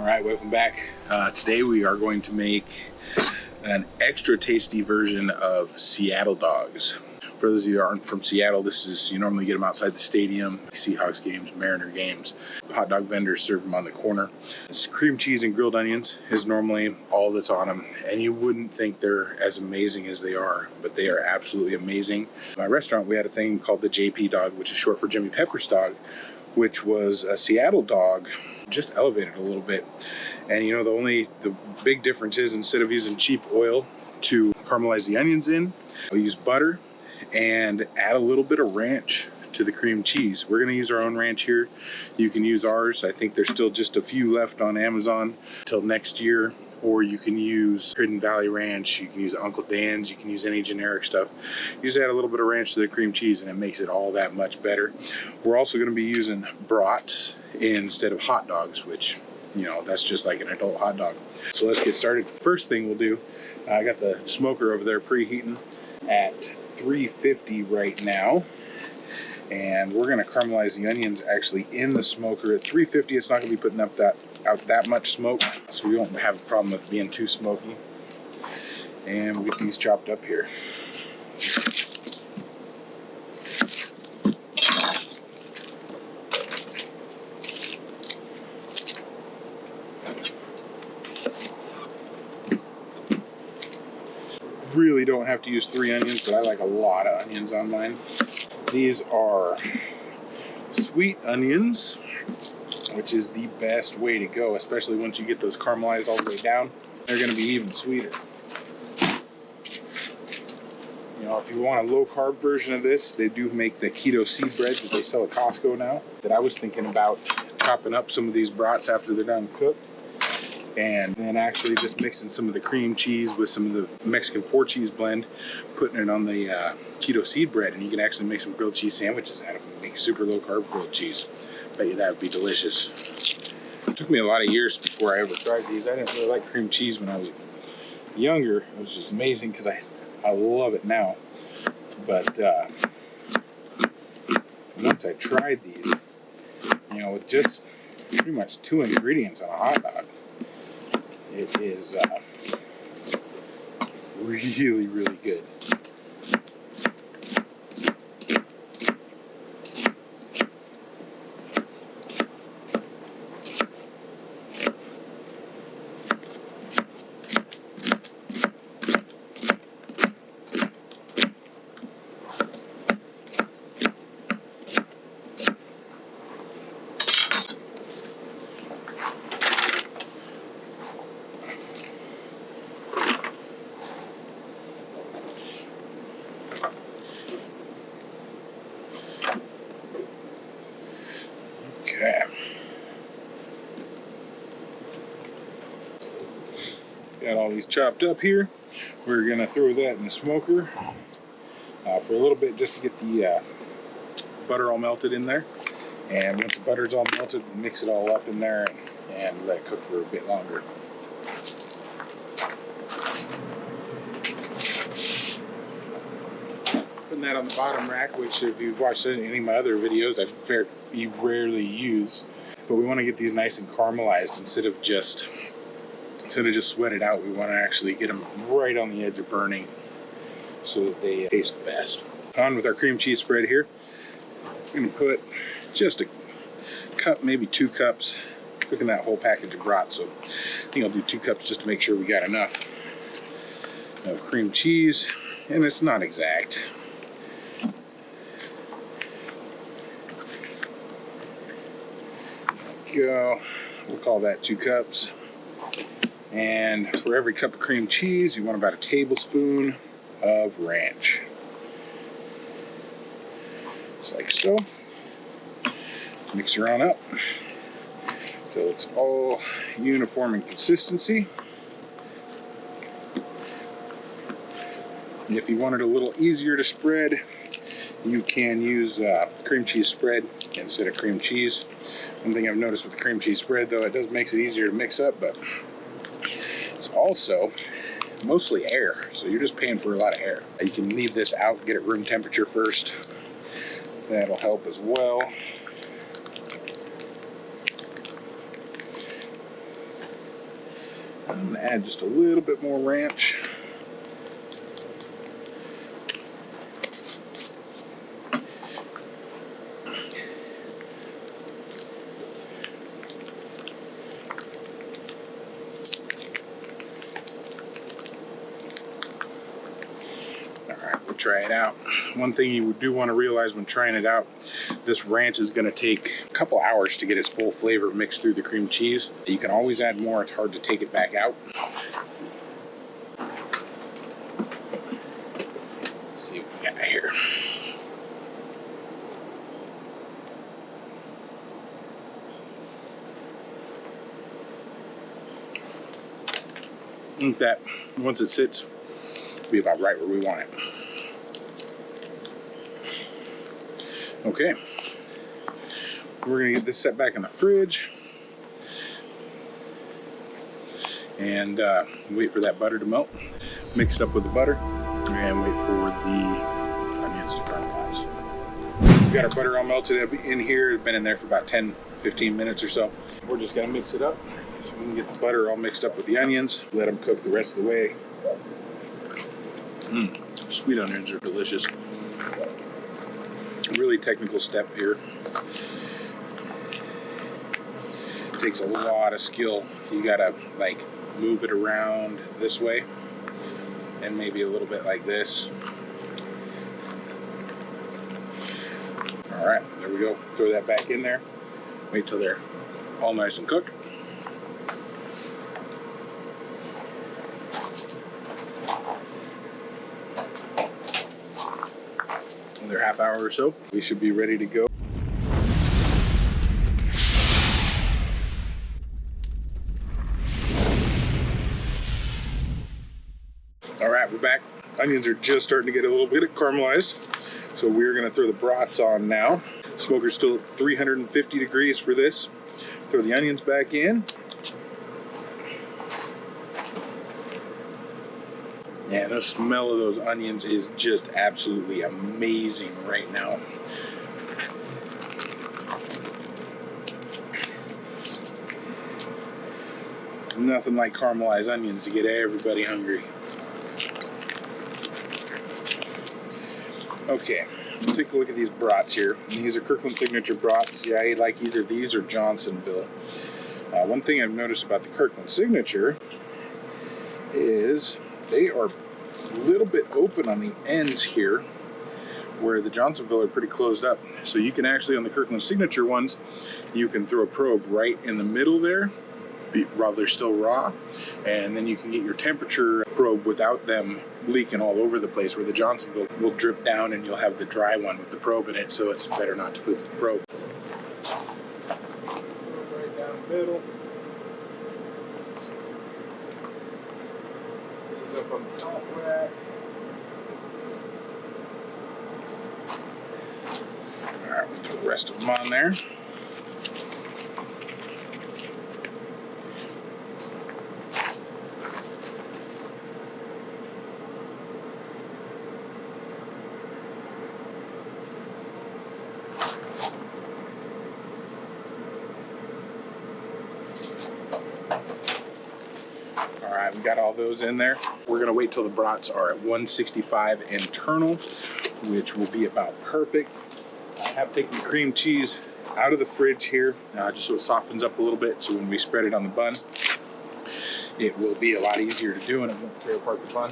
right, welcome back. Today we are going to make an extra tasty version of Seattle dogs. For those of you who aren't from Seattle, you normally get them outside the stadium, Seahawks games, Mariner games. Hot dog vendors serve them on the corner. It's cream cheese and grilled onions is normally all that's on them, and you wouldn't think they're as amazing as they are, but they are absolutely amazing. In my restaurant, we had a thing called the JP dog, which is short for Jimmy Pepper's dog, which was a Seattle dog, just elevated a little bit. And you know, the big difference is instead of using cheap oil to caramelize the onions in, I'll use butter and add a little bit of ranch to the cream cheese. We're going to use our own ranch here. You can use ours. I think there's still just a few left on Amazon till next year. Or you can use Hidden Valley Ranch, you can use Uncle Dan's, you can use any generic stuff. You just add a little bit of ranch to the cream cheese and it makes it all that much better. We're also going to be using brats instead of hot dogs, which, you know, that's just like an adult hot dog. So let's get started. First thing we'll do, I got the smoker over there preheating at 350 right now. And we're going to caramelize the onions actually in the smoker at 350. It's not going to be putting up out that much smoke, so we won't have a problem with being too smoky. And we'll get these chopped up here. Really don't have to use 3 onions, but I like a lot of onions on mine. These are sweet onions, which is the best way to go, especially once you get those caramelized all the way down. They're going to be even sweeter. You know, if you want a low carb version of this, they do make the keto seed bread that they sell at Costco now, that I was thinking about chopping up some of these brats after they're done cooked, and then actually just mixing some of the cream cheese with some of the Mexican 4-cheese blend, putting it on the keto seed bread, and you can actually make some grilled cheese sandwiches out of it. Make super low carb grilled cheese. Bet you that would be delicious. It took me a lot of years before I ever tried these. I didn't really like cream cheese when I was younger. It was just amazing because I love it now. But once I tried these, you know, with just pretty much 2 ingredients on a hot dog, it is really, really good. Okay. Got all these chopped up here. We're going to throw that in the smoker for a little bit just to get the butter all melted in there. And once the butter's all melted, mix it all up in there and let it cook for a bit longer. Putting that on the bottom rack, which if you've watched any of my other videos, I very rarely use. But we want to get these nice and caramelized instead of just sweat it out. We want to actually get them right on the edge of burning so that they taste the best. On with our cream cheese spread here. I'm going to put just a cup, maybe 2 cups, cooking that whole package of brat. So I think I'll do 2 cups just to make sure we got enough of cream cheese. And it's not exact. Go. We'll call that 2 cups. And for every cup of cream cheese, you want about a tablespoon of ranch. Just like so. Mix her on up till it's all uniform in consistency. If you want it a little easier to spread, you can use cream cheese spread instead of cream cheese. One thing I've noticed with the cream cheese spread, though, it makes it easier to mix up, but it's also mostly air, so you're just paying for a lot of air. You can leave this out, get it room temperature first. That'll help as well. I'm gonna add just a little bit more ranch. Try it out. One thing you do want to realize when trying it out, this ranch is going to take a couple hours to get its full flavor mixed through the cream cheese. You can always add more. It's hard to take it back out. Let's see what we got here. I think that once it sits, it'll be about right where we want it. Okay, we're gonna get this set back in the fridge and wait for that butter to melt. Mix it up with the butter and wait for the onions to caramelize. We've got our butter all melted in here. It's been in there for about 10-15 minutes or so. We're just gonna mix it up so we can get the butter all mixed up with the onions. Let them cook the rest of the way. Sweet onions are delicious. Really technical step here. It takes a lot of skill. You gotta like move it around this way and maybe a little bit like this. All right, there we go. Throw that back in there. Wait till they're all nice and cooked. Another half hour or so, we should be ready to go. All right, we're back. Onions are just starting to get a little bit caramelized, so we're gonna throw the brats on now. Smoker's still at 350 degrees for this. Throw the onions back in. Yeah, the smell of those onions is just absolutely amazing right now. Nothing like caramelized onions to get everybody hungry. Okay, take a look at these brats here. These are Kirkland Signature brats. Yeah, I like either these or Johnsonville. One thing I've noticed about the Kirkland Signature is they are a little bit open on the ends here, where the Johnsonville are pretty closed up. So you can actually, on the Kirkland Signature ones, you can throw a probe right in the middle there while they're still raw, and then you can get your temperature probe without them leaking all over the place, where the Johnsonville will drip down and you'll have the dry one with the probe in it, so it's better not to put the probe. Right down the middle. Up on the top rack. Alright, we'll throw the rest of them on there. Alright, we got all those in there. We're gonna wait till the brats are at 165 internal, which will be about perfect. I have taken the cream cheese out of the fridge here, just so it softens up a little bit, so when we spread it on the bun, it will be a lot easier to do and it won't tear apart the bun.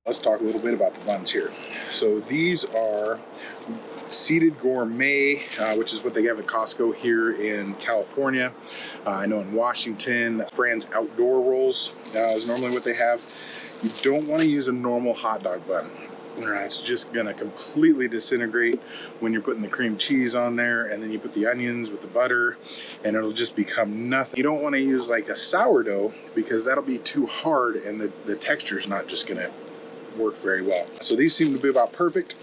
Let's talk a little bit about the buns here. So these are seeded gourmet, which is what they have at Costco here in California. I know in Washington, Fran's outdoor rolls is normally what they have. You don't want to use a normal hot dog bun. It's just gonna completely disintegrate when you're putting the cream cheese on there, and then you put the onions with the butter and it'll just become nothing. You don't want to use like a sourdough, because that'll be too hard and the texture's not just gonna work very well. So these seem to be about perfect.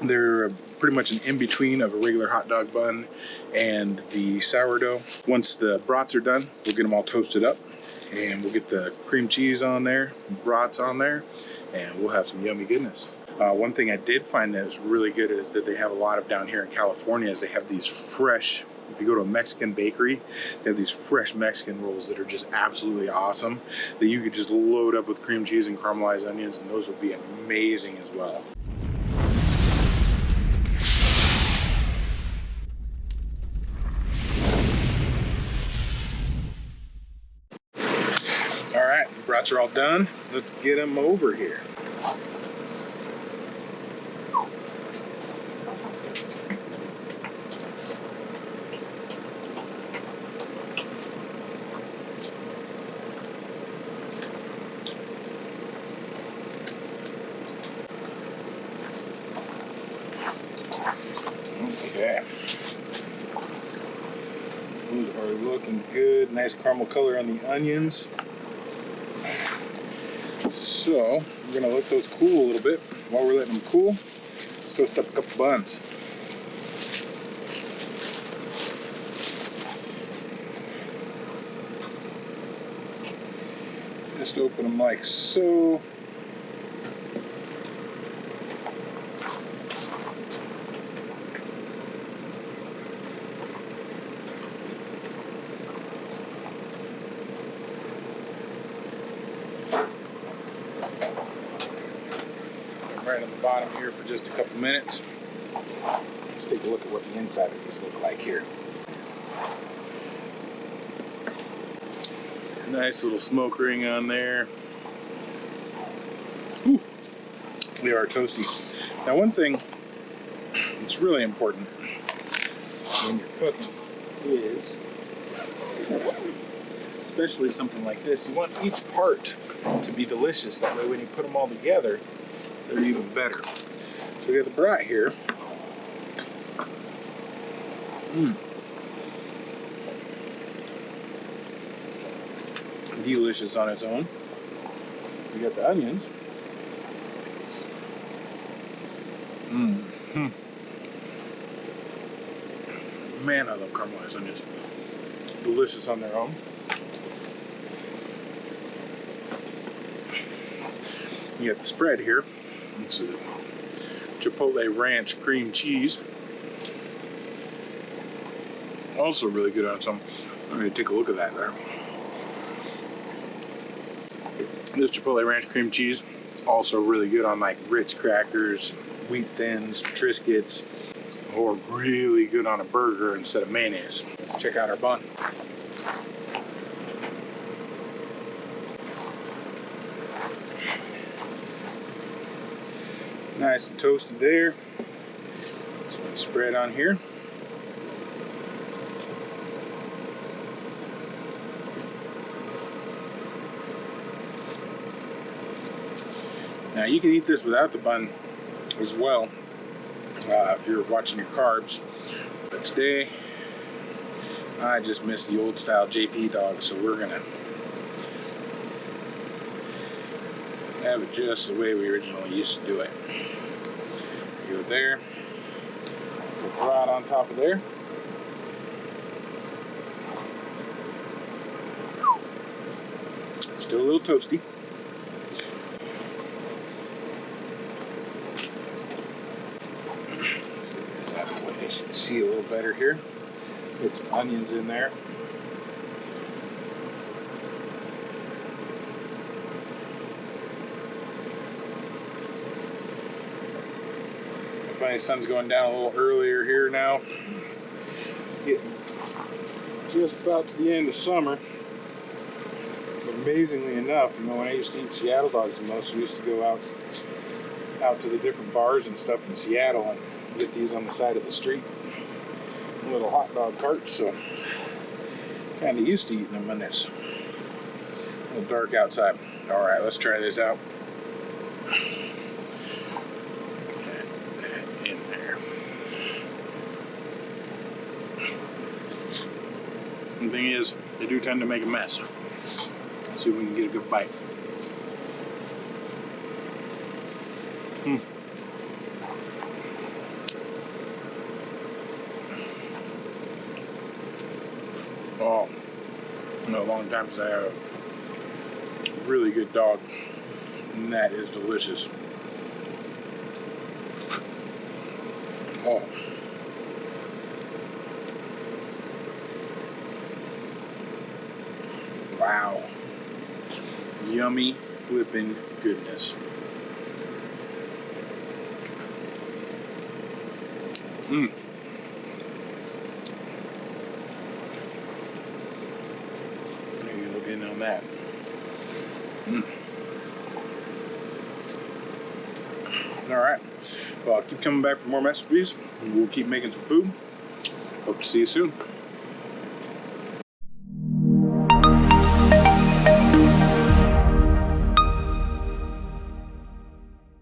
They're pretty much an in-between of a regular hot dog bun and the sourdough. Once the brats are done, we'll get them all toasted up, and we'll get the cream cheese on there, brats on there, and we'll have some yummy goodness. One thing I did find that is really good is that they have a lot of down here in California is they have these fresh, if you go to a Mexican bakery, they have these fresh Mexican rolls that are just absolutely awesome that you could just load up with cream cheese and caramelized onions, and those would be amazing as well. All right, brats are all done. Let's get them over here. Okay. Those are looking good. Nice caramel color on the onions. So we're gonna let those cool a little bit. While we're letting them cool, let's toast up a couple buns. Just open them like so. Right on the bottom here for just a couple minutes. Let's take a look at what the inside of these look like here. Nice little smoke ring on there. Ooh, they are toasty. Now, one thing that's really important when you're cooking is, especially something like this, you want each part to be delicious. That way when you put them all together, they're even better. So we got the brat here. Delicious on its own. We got the onions. Man, I love caramelized onions. Delicious on their own. You got the spread here. It's a Chipotle ranch cream cheese. Also really good on its own. I'm going to take a look at that there. This Chipotle ranch cream cheese, also really good on like Ritz crackers, wheat thins, Triscuits, or really good on a burger instead of mayonnaise. Let's check out our bun. Nice and toasted there. So spread on here. Now you can eat this without the bun as well, if you're watching your carbs. But today, I just miss the old style JP dog, so we're gonna have it just the way we originally used to do it. Go there, put the rod on top of there. Still a little toasty. You can see a little better here. Put some onions in there. I find the sun's going down a little earlier here now. Getting just about to the end of summer. But amazingly enough, you know, when I used to eat Seattle dogs the most, we used to go out to the different bars and stuff in Seattle and get these on the side of the street, little hot dog carts. So kind of used to eating them when it's a little dark outside. All right, let's try this out. Get that in there. The thing is, they do tend to make a mess. Let's see if we can get a good bite. Oh, you know, a long time since I had a really good dog, and that is delicious. Oh. Wow. Yummy flippin' goodness. Mmm. Maybe look in on that. Mmm. All right. Well, I'll keep coming back for more recipes. We'll keep making some food. Hope to see you soon.